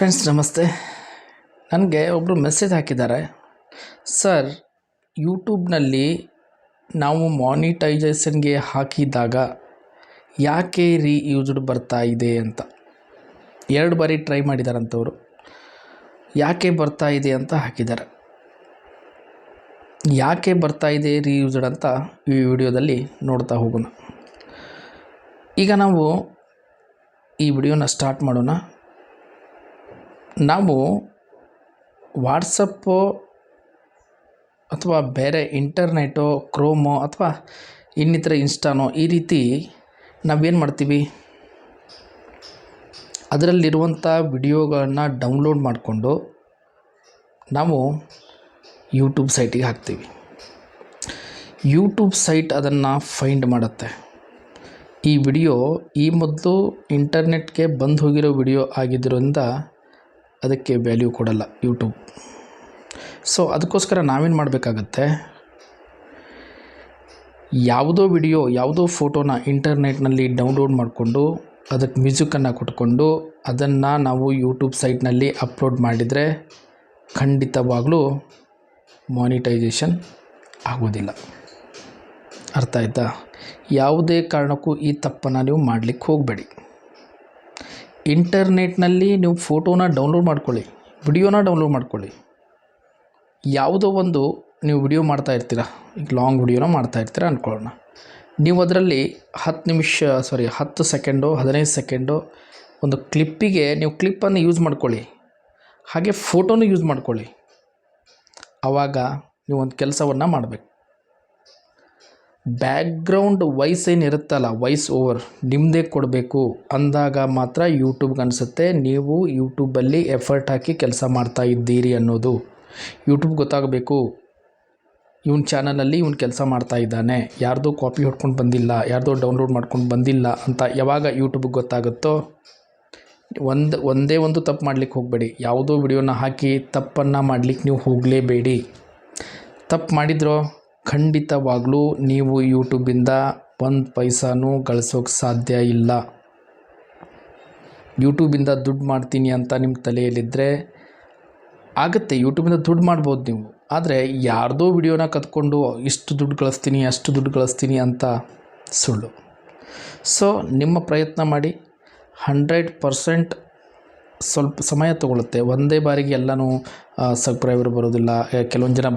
Friends ನಮಸ್ತೆ. ನನಗೆ ಒಬ್ಬರು ಮೆಸೇಜ್ ಹಾಕಿದ್ದಾರೆ. ಸರ್, ಯೂಟ್ಯೂಬ್ನಲ್ಲಿ ನಾವು ಮಾನಿಟೈಸೇಷನ್ಗೆ ಹಾಕಿದಾಗ ಯಾಕೆ ರೀಯೂಸ್ಡ್ ಬರ್ತಾ ಇದೆ ಅಂತ 2 ಬಾರಿ ಟ್ರೈ ಮಾಡಿದಾರಂಥವ್ರು. ಯಾಕೆ ಬರ್ತಾ ಇದೆ ಅಂತ ಹಾಕಿದ್ದಾರೆ. ಯಾಕೆ ಬರ್ತಾ ಇದೆ ರೀಯೂಸ್ಡ್ ಅಂತ ಈ ವಿಡಿಯೋದಲ್ಲಿ ನೋಡ್ತಾ ಹೋಗೋಣ. ಈಗ ನಾವು ಈ ವಿಡಿಯೋನ ಸ್ಟಾರ್ಟ್ ಮಾಡೋಣ. ನಾವು ವಾಟ್ಸಪ್ಪು ಅಥವಾ ಬೇರೆ ಇಂಟರ್ನೆಟೋ, ಕ್ರೋಮೋ ಅಥವಾ ಇನ್ನಿತರ ಇನ್ಸ್ಟಾನೋ ಈ ರೀತಿ ನಾವೇನು ಮಾಡ್ತೀವಿ, ಅದರಲ್ಲಿರುವಂಥ ವಿಡಿಯೋಗಳನ್ನು ಡೌನ್ಲೋಡ್ ಮಾಡಿಕೊಂಡು ನಾವು ಯೂಟ್ಯೂಬ್ ಸೈಟಿಗೆ ಹಾಕ್ತೀವಿ. ಯೂಟ್ಯೂಬ್ ಸೈಟ್ ಅದನ್ನು ಫೈಂಡ್ ಮಾಡುತ್ತೆ. ಈ ವಿಡಿಯೋ ಈ ಮೊದಲು ಇಂಟರ್ನೆಟ್ಗೆ ಬಂದು ಹೋಗಿರೋ ವಿಡಿಯೋ ಆಗಿದ್ದರಿಂದ ಅದಕ್ಕೆ ವ್ಯಾಲ್ಯೂ ಕೊಡಲ್ಲ ಯೂಟ್ಯೂಬ್. ಸೊ ಅದಕ್ಕೋಸ್ಕರ ನಾವೇನು ಮಾಡಬೇಕಾಗತ್ತೆ, ಯಾವುದೋ ವಿಡಿಯೋ, ಯಾವುದೋ ಫೋಟೋನ ಇಂಟರ್ನೆಟ್ನಲ್ಲಿ ಡೌನ್ಲೋಡ್ ಮಾಡಿಕೊಂಡು ಅದಕ್ಕೆ ಮ್ಯೂಸಿಕನ್ನು ಕೊಟ್ಕೊಂಡು ಅದನ್ನು ನಾವು ಯೂಟ್ಯೂಬ್ ಸೈಟ್ನಲ್ಲಿ ಅಪ್ಲೋಡ್ ಮಾಡಿದರೆ ಖಂಡಿತವಾಗಲೂ ಮಾನಿಟೈಸೇಷನ್ ಆಗೋದಿಲ್ಲ. ಅರ್ಥ ಆಯ್ತಾ? ಯಾವುದೇ ಕಾರಣಕ್ಕೂ ಈ ತಪ್ಪನ್ನು ನೀವು ಮಾಡಲಿಕ್ಕೆ ಹೋಗಬೇಡಿ. ಇಂಟರ್ನೆಟ್ನಲ್ಲಿ ನೀವು ಫೋಟೋನ ಡೌನ್ಲೋಡ್ ಮಾಡ್ಕೊಳ್ಳಿ, ವಿಡಿಯೋನ ಡೌನ್ಲೋಡ್ ಮಾಡ್ಕೊಳ್ಳಿ. ಯಾವುದೋ ಒಂದು ನೀವು ವಿಡಿಯೋ ಮಾಡ್ತಾ ಇರ್ತೀರ, ಈಗ ಲಾಂಗ್ ವಿಡಿಯೋನ ಮಾಡ್ತಾ ಇರ್ತೀರ ಅಂದ್ಕೊಳ್ಳೋಣ. ನೀವು ಅದರಲ್ಲಿ 10 ಸೆಕೆಂಡೋ 15 ಸೆಕೆಂಡೋ ಒಂದು ಕ್ಲಿಪ್ಪಿಗೆ ನೀವು ಕ್ಲಿಪ್ಪನ್ನು ಯೂಸ್ ಮಾಡ್ಕೊಳ್ಳಿ, ಹಾಗೆ ಫೋಟೋನು ಯೂಸ್ ಮಾಡ್ಕೊಳ್ಳಿ. ಆವಾಗ ನೀವು ಒಂದು ಕೆಲಸವನ್ನು ಮಾಡಬೇಕು. ಬ್ಯಾಕ್ಗ್ರೌಂಡ್ ವಾಯ್ಸ್ ಏನಿರುತ್ತಲ್ಲ, ವಾಯ್ಸ್ ಓವರ್ ನಿಮ್ಮದೇ ಕೊಡಬೇಕು. ಅಂದಾಗ ಮಾತ್ರ ಯೂಟ್ಯೂಬ್ಗೆ ಅನಿಸುತ್ತೆ ನೀವು ಯೂಟ್ಯೂಬಲ್ಲಿ ಎಫರ್ಟ್ ಹಾಕಿ ಕೆಲಸ ಮಾಡ್ತಾ ಇದ್ದೀರಿ ಅನ್ನೋದು. ಯೂಟ್ಯೂಬ್ ಗೊತ್ತಾಗಬೇಕು, ಇವನ ಚಾನಲಲ್ಲಿ ಇವನು ಕೆಲಸ ಮಾಡ್ತಾ ಇದ್ದಾನೆ, ಯಾರ್ದೋ ಕಾಪಿ ಹೊಡ್ಕೊಂಡು ಬಂದಿಲ್ಲ, ಯಾರ್ದೋ ಡೌನ್ಲೋಡ್ ಮಾಡ್ಕೊಂಡು ಬಂದಿಲ್ಲ ಅಂತ ಯಾವಾಗ ಯೂಟ್ಯೂಬ್ಗೆ ಗೊತ್ತಾಗುತ್ತೋ, ಒಂದೇ ಒಂದು ತಪ್ಪು ಮಾಡಲಿಕ್ಕೆ ಹೋಗಬೇಡಿ. ಯಾವುದೋ ವಿಡಿಯೋನ ಹಾಕಿ ತಪ್ಪನ್ನು ಮಾಡಲಿಕ್ಕೆ ನೀವು ಹೋಗಲೇಬೇಡಿ. ತಪ್ಪು ಮಾಡಿದ್ರೋ ಖಂಡಿತವಾಗಲೂ ನೀವು ಯೂಟ್ಯೂಬಿಂದ 1 ಪೈಸಾನೂ ಗಳಿಸೋಕ್ಕೆ ಸಾಧ್ಯ ಇಲ್ಲ. ಯೂಟ್ಯೂಬಿಂದ ದುಡ್ಡು ಮಾಡ್ತೀನಿ ಅಂತ ನಿಮ್ಮ ತಲೆಯಲ್ಲಿದ್ದರೆ ಆಗುತ್ತೆ, ಯೂಟ್ಯೂಬಿಂದ ದುಡ್ಡು ಮಾಡ್ಬೋದು ನೀವು. ಆದರೆ ಯಾರ್ದೋ ವಿಡಿಯೋನ ಕದ್ಕೊಂಡು ಇಷ್ಟು ದುಡ್ಡು ಗಳಿಸ್ತೀನಿ, ಅಷ್ಟು ದುಡ್ಡು ಗಳಿಸ್ತೀನಿ ಅಂತ ಸುಳ್ಳು. ಸೊ ನಿಮ್ಮ ಪ್ರಯತ್ನ ಮಾಡಿ. 100% ಸ್ವಲ್ಪ ಸಮಯ ತಗೊಳ್ಳುತ್ತೆ. ಒಂದೇ ಬಾರಿಗೆ ಎಲ್ಲನೂ ಸಬ್ಸ್ಕ್ರೈಬರ್ ಬರೋದಿಲ್ಲ, ಕೆಲವೊಂದು ಜನ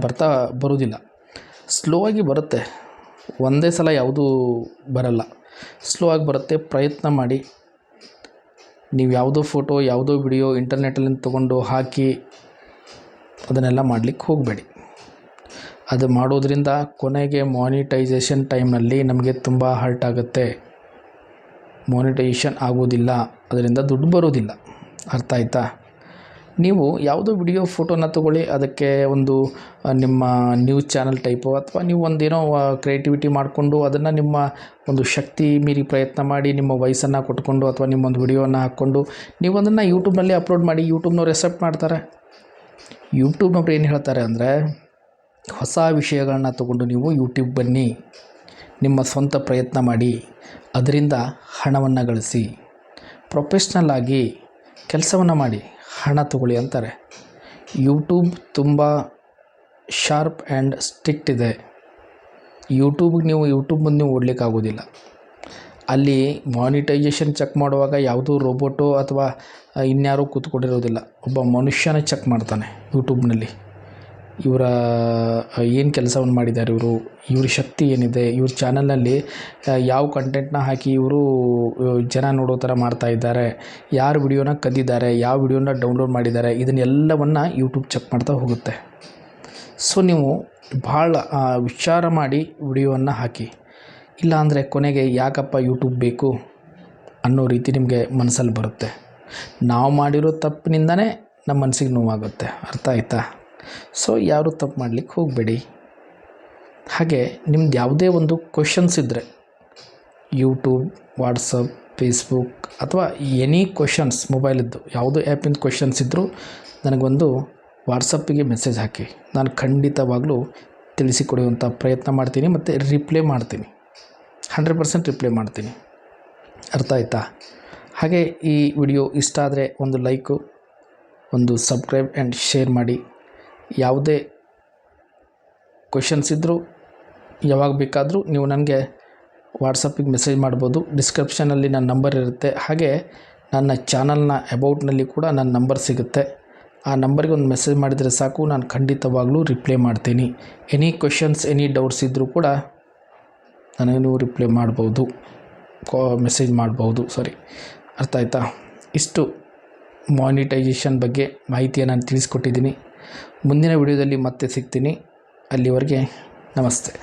ಬರೋದಿಲ್ಲ. ಸ್ಲೋ ಆಗಿ ಬರುತ್ತೆ, ಒಂದೇ ಸಲ ಯಾವುದೂ ಬರಲ್ಲ, ಸ್ಲೋ ಆಗಿ ಬರುತ್ತೆ. ಪ್ರಯತ್ನ ಮಾಡಿ. ನೀವು ಯಾವುದೋ ಫೋಟೋ, ಯಾವುದೋ ವಿಡಿಯೋ ಇಂಟರ್ನೆಟ್ಟಲ್ಲಿ ತೊಗೊಂಡು ಹಾಕಿ ಅದನ್ನೆಲ್ಲ ಮಾಡಲಿಕ್ಕೆ ಹೋಗಬೇಡಿ. ಅದು ಮಾಡೋದ್ರಿಂದ ಕೊನೆಗೆ ಮಾನಿಟೈಸೇಷನ್ ಟೈಮ್ನಲ್ಲಿ ನಮಗೆ ತುಂಬ ಹರ್ಟ್ ಆಗುತ್ತೆ. ಮಾನಿಟೈಸೇಷನ್ ಆಗೋದಿಲ್ಲ, ಅದರಿಂದ ದುಡ್ಡು ಬರೋದಿಲ್ಲ. ಅರ್ಥ ಆಯ್ತಾ? ನೀವು ಯಾವುದೋ ವಿಡಿಯೋ ಫೋಟೋನ ತೊಗೊಳ್ಳಿ, ಅದಕ್ಕೆ ಒಂದು ನಿಮ್ಮ ನ್ಯೂಸ್ ಚಾನಲ್ ಟೈಪು ಅಥವಾ ನೀವು ಒಂದೇನೋ ಕ್ರಿಯೇಟಿವಿಟಿ ಮಾಡಿಕೊಂಡು ಅದನ್ನು ನಿಮ್ಮ ಒಂದು ಶಕ್ತಿ ಮೀರಿ ಪ್ರಯತ್ನ ಮಾಡಿ ನಿಮ್ಮ ವಾಯ್ಸನ್ನು ಕೊಟ್ಕೊಂಡು ಅಥವಾ ನಿಮ್ಮೊಂದು ವಿಡಿಯೋನ ಹಾಕ್ಕೊಂಡು ನೀವು ಅದನ್ನು ಯೂಟ್ಯೂಬ್ನಲ್ಲಿ ಅಪ್ಲೋಡ್ ಮಾಡಿ. ಯೂಟ್ಯೂಬ್ನವ್ರು ಎಕ್ಸೆಪ್ಟ್ ಮಾಡ್ತಾರೆ. ಯೂಟ್ಯೂಬ್ನವ್ರು ಏನು ಹೇಳ್ತಾರೆ ಅಂದರೆ, ಹೊಸ ವಿಷಯಗಳನ್ನ ತೊಗೊಂಡು ನೀವು ಯೂಟ್ಯೂಬ್ ಬನ್ನಿ, ನಿಮ್ಮ ಸ್ವಂತ ಪ್ರಯತ್ನ ಮಾಡಿ, ಅದರಿಂದ ಹಣವನ್ನು ಗಳಿಸಿ, ಪ್ರೊಫೆಷ್ನಲ್ ಆಗಿ ಕೆಲಸವನ್ನು ಮಾಡಿ, ಹಣ ತಗೊಳ್ಳಿ ಅಂತಾರೆ. ಯೂಟ್ಯೂಬ್ ತುಂಬ ಶಾರ್ಪ್ ಆ್ಯಂಡ್ ಸ್ಟ್ರಿಕ್ಟ್ ಇದೆ. ಯೂಟ್ಯೂಬ್ಗೆ ಯೂಟ್ಯೂಬ್ ಮುಂದೆ ನೀವು ಓಡಲಿಕ್ಕಾಗೋದಿಲ್ಲ. ಅಲ್ಲಿ ಮಾನಿಟೈಸೇಷನ್ ಚೆಕ್ ಮಾಡುವಾಗ ಯಾವುದೂ ರೋಬೋಟೋ ಅಥವಾ ಇನ್ಯಾರೋ ಕೂತ್ಕೊಂಡಿರೋದಿಲ್ಲ, ಒಬ್ಬ ಮನುಷ್ಯನೇ ಚೆಕ್ ಮಾಡ್ತಾನೆ ಯೂಟ್ಯೂಬ್ನಲ್ಲಿ. ಇವರ ಏನು ಕೆಲಸವನ್ನು ಮಾಡಿದ್ದಾರೆ, ಇವ್ರ ಶಕ್ತಿ ಏನಿದೆ, ಇವ್ರ ಚಾನಲ್ನಲ್ಲಿ ಯಾವ ಕಂಟೆಂಟ್ನ ಹಾಕಿ ಇವರು ಜನ ನೋಡೋ ಥರ ಮಾಡ್ತಾ ಇದ್ದಾರೆ, ಯಾರು ವಿಡಿಯೋನ ಕದ್ದಿದ್ದಾರೆ, ಯಾವ ವಿಡಿಯೋನ ಡೌನ್ಲೋಡ್ ಮಾಡಿದ್ದಾರೆ, ಇದನ್ನೆಲ್ಲವನ್ನು ಯೂಟ್ಯೂಬ್ ಚೆಕ್ ಮಾಡ್ತಾ ಹೋಗುತ್ತೆ. ಸೊ ನೀವು ಭಾಳ ವಿಚಾರ ಮಾಡಿ ವಿಡಿಯೋವನ್ನು ಹಾಕಿ. ಇಲ್ಲ ಅಂದರೆ ಕೊನೆಗೆ ಯಾಕಪ್ಪ ಯೂಟ್ಯೂಬ್ ಬೇಕು ಅನ್ನೋ ರೀತಿ ನಿಮಗೆ ಮನಸ್ಸಲ್ಲಿ ಬರುತ್ತೆ. ನಾವು ಮಾಡಿರೋ ತಪ್ಪಿನಿಂದನೇ ನಮ್ಮ ಮನಸ್ಸಿಗೆ ನೋವಾಗುತ್ತೆ. ಅರ್ಥ ಆಯ್ತಾ? ಸೊ ಯಾರೂ ತಪ್ಪು ಮಾಡಲಿಕ್ಕೆ ಹೋಗಬೇಡಿ. ಹಾಗೆ ನಿಮ್ದು ಯಾವುದೇ ಒಂದು ಕ್ವೆಶನ್ಸ್ ಇದ್ದರೆ ಯೂಟ್ಯೂಬ್, ವಾಟ್ಸಪ್, ಫೇಸ್ಬುಕ್ ಅಥವಾ ಎನಿ ಕ್ವೆಶನ್ಸ್, ಮೊಬೈಲಿದ್ದು ಯಾವುದೋ ಆ್ಯಪಿಂದ ಕ್ವೆಶನ್ಸ್ ಇದ್ದರೂ ನನಗೊಂದು ವಾಟ್ಸಪ್ಪಿಗೆ ಮೆಸೇಜ್ ಹಾಕಿ. ನಾನು ಖಂಡಿತವಾಗಲೂ ತಿಳಿಸಿಕೊಡುವಂಥ ಪ್ರಯತ್ನ ಮಾಡ್ತೀನಿ ಮತ್ತು ರಿಪ್ಲೈ ಮಾಡ್ತೀನಿ. 100% ರಿಪ್ಲೈ ಮಾಡ್ತೀನಿ. ಅರ್ಥ ಆಯ್ತಾ? ಹಾಗೆ ಈ ವಿಡಿಯೋ ಇಷ್ಟ ಆದರೆ ಒಂದು ಲೈಕು, ಒಂದು ಸಬ್ಸ್ಕ್ರೈಬ್ ಆ್ಯಂಡ್ ಶೇರ್ ಮಾಡಿ. ಯಾವುದೇ ಕ್ವೆಶನ್ಸ್ ಇದ್ದರೂ ಯಾವಾಗ ಬೇಕಾದರೂ ನೀವು ನನಗೆ ವಾಟ್ಸಪ್ಪಿಗೆ ಮೆಸೇಜ್ ಮಾಡ್ಬೋದು. ಡಿಸ್ಕ್ರಿಪ್ಷನಲ್ಲಿ ನನ್ನ ನಂಬರ್ ಇರುತ್ತೆ. ಹಾಗೆ ನನ್ನ ಚಾನಲ್ನ ಅಬೌಟ್ನಲ್ಲಿ ಕೂಡ ನನ್ನ ನಂಬರ್ ಸಿಗುತ್ತೆ. ಆ ನಂಬರ್ಗೆ ಒಂದು ಮೆಸೇಜ್ ಮಾಡಿದರೆ ಸಾಕು, ನಾನು ಖಂಡಿತವಾಗ್ಲೂ ರಿಪ್ಲೈ ಮಾಡ್ತೀನಿ. ಎನಿ ಕ್ವೆಶನ್ಸ್, ಎನಿ ಡೌಟ್ಸ್ ಇದ್ದರೂ ಕೂಡ ನನಗೆ ನೀವು ರಿಪ್ಲೈ ಮಾಡ್ಬೋದು, ಮೆಸೇಜ್ ಮಾಡ್ಬೋದು. ಅರ್ಥ ಆಯ್ತಾ? ಇಷ್ಟು ಮಾನಿಟೈಸೇಷನ್ ಬಗ್ಗೆ ಮಾಹಿತಿಯನ್ನು ನಾನು ತಿಳಿಸ್ಕೊಟ್ಟಿದ್ದೀನಿ. ಮುಂದಿನ ವಿಡಿಯೋದಲ್ಲಿ ಮತ್ತೆ ಸಿಗ್ತೀನಿ. ಅಲ್ಲಿವರೆಗೆ ನಮಸ್ತೆ.